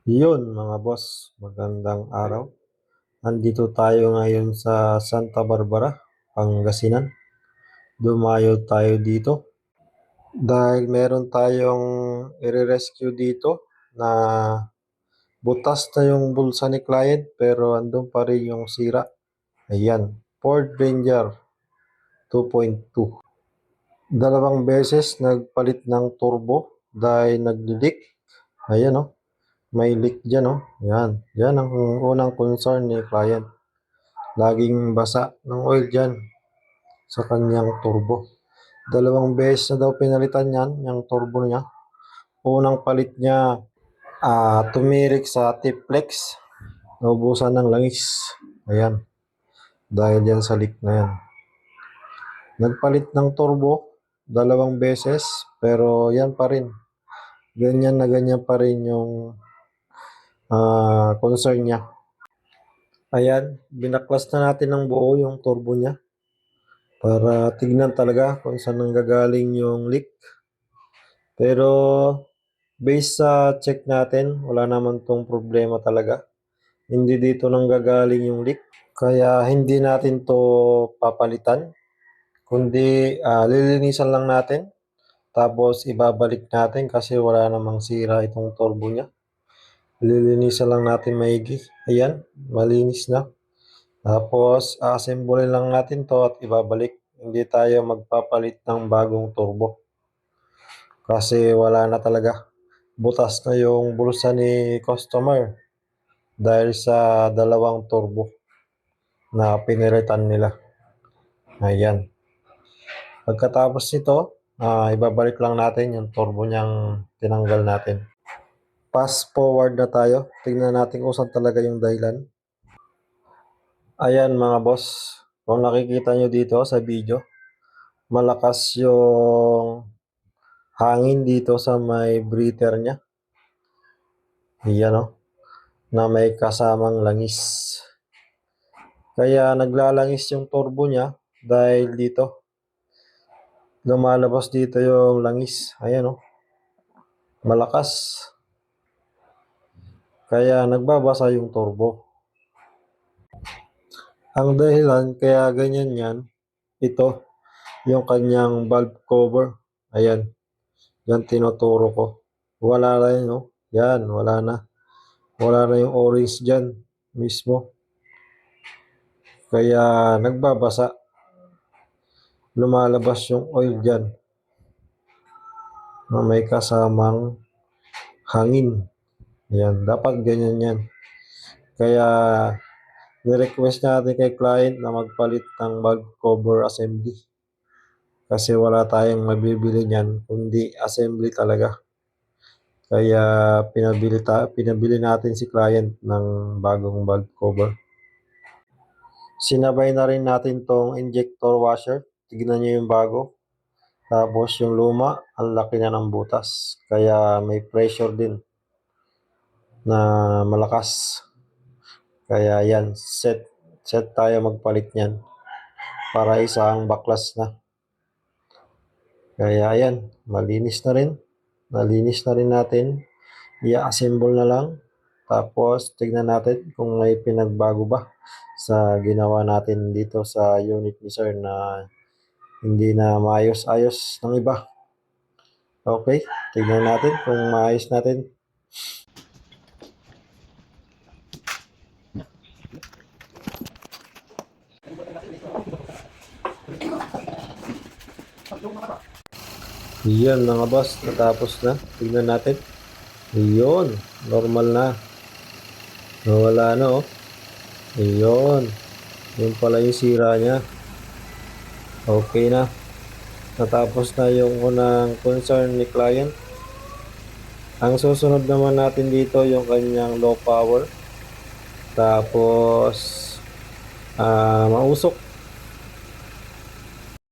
Yun mga boss, magandang araw. Nandito tayo ngayon sa Santa Barbara, Pangasinan. Dumayo tayo dito dahil meron tayong i-rescue dito na butas na yung bulsa ni client pero andun pa rin yung sira. Ayan, Ford Ranger 2.2. Dalawang beses nagpalit ng turbo dahil nag-leak. Ayan oh, may leak dyan oh. Yan ang unang concern ni client. Laging basa ng oil dyan sa kanyang turbo. Dalawang beses na daw pinalitan yan, yung turbo niya. Unang palit niya, tumirik sa T-flex. Naubusan ng langis. Ayan, dahil yan sa leak na yan. Nagpalit ng turbo, dalawang beses, pero yan pa rin. Ganyan na ganyan pa rin yung concern niya. Ayan, binaklas na natin ng buo yung turbo niya para tignan talaga kung saan nanggagaling yung leak. Pero based sa check natin, wala naman tong problema talaga. Hindi dito nanggagaling yung leak. Kaya hindi natin to papalitan, kundi lilinisan lang natin. Tapos ibabalik natin kasi wala namang sira itong turbo niya. Lilinisan lang natin maigi. Ayan, malinis na. Tapos assemble lang natin to at ibabalik. Hindi tayo magpapalit ng bagong turbo. Kasi wala na talaga. Butas na yung bulsa ni customer dahil sa dalawang turbo na pinilitan nila. Ayan. Pagkatapos nito, ibabalik lang natin yung turbo niyang tinanggal natin. Fast forward na tayo. Tingnan natin kung saan talaga yung dahilan. Ayan mga boss, kung nakikita nyo dito sa video, malakas yung hangin dito sa may breather niya. Ayan o, na may kasamang langis. Kaya naglalangis yung turbo niya dahil dito. Lumalabas dito yung langis. Ayan o, malakas. Kaya nagbabasa yung turbo. Ang dahilan kaya ganyan yan, ito, yung kanyang valve cover. Ayan, yan tinuturo ko. Wala na yun, no? Yan, wala na. Wala na yung orange dyan mismo. Kaya nagbabasa. Lumalabas yung oil dyan na may kasamang hangin. Ayan, dapat ganyan yan. Kaya ni-request natin kay client na magpalit ng valve cover assembly. Kasi wala tayong mabibili niyan, kundi assembly talaga. Kaya pinabili natin si client ng bagong valve cover. Sinabay na rin natin tong injector washer. Tignan nyo yung bago. Tapos yung luma, ang laki na ng butas. Kaya may pressure din na malakas. Kaya yan, set tayo magpalit niyan para isang baklas na. Kaya yan, malinis na rin. Nalinis na rin natin. I-assemble na lang. Tapos tignan natin kung may pinagbago ba sa ginawa natin dito sa unit ni sir na hindi na maayos-ayos ng iba. Okay, tignan natin kung maayos natin. Yan mga boss, natapos na. Tignan natin. Ayun, normal na. Nawala na oh. Ayun. Yun pala yung sira niya. Okay na. Natapos na yung unang concern ni client. Ang susunod naman natin dito yung kanyang low power. Tapos mausok